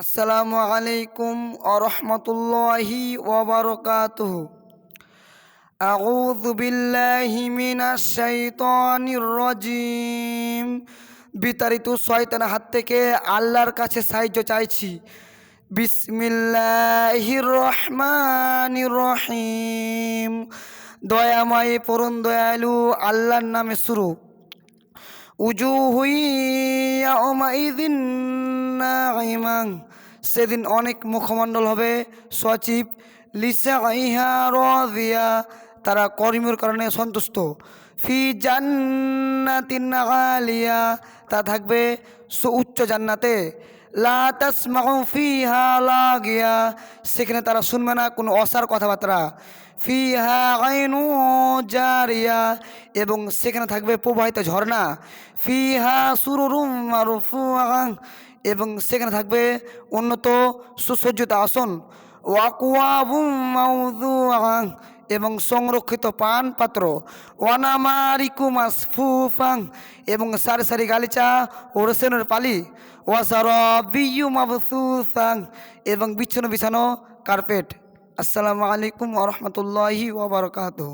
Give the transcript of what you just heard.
আসসালামু আলাইকুম ওয়া বারাকাতুহু। আউযু বিল্লাহি মিনাশ শাইতানির রাজিম। বিতাড়িত শয়তানের হাত থেকে আল্লাহর কাছে সাহায্য চাইছি। বিসমিল্লাহির রহমানির রহিম। দয়াময় পরম দয়ালু আল্লাহর নামে শুরু। উজুহু ইয়াউমাইযিন নাঈমা। সেদিন অনেক মুখমণ্ডল হবে সচিব। লিসাইহা রাদিয়া, তারা কর্মের কারণে সন্তুষ্ট। ফি জান্নাতিন আলিয়া, তা থাকবে সুউচ্চ জান্নাতে। লা তাসমাউ ফিহা লাগিয়া, সেখানে তারা শুনবে না কোনো অসার কথাবার্তা। ফিহা আইনু জারিয়া, এবং সেখানে থাকবে প্রবাহিত ঝর্ণা। ফিহা সুরুরুম মারফুআ, এবং সেখানে থাকবে উন্নত সুসজ্জিত আসন। ওয়াকওয়াবুম মাউযুআ, এবং সংরক্ষিত পান পাত্র। ওয়ানামারিকু মাসফুফা, এবং সারি সারি গালিচা ও রসুনের পালি। ওয়াসারাবিয়্যু মাবসুসা, এবং বিছানো বিছানো কার্পেট। আসসালামু আলাইকুম ওয়া রাহমাতুল্লাহি ওয়া বারাকাতুহু।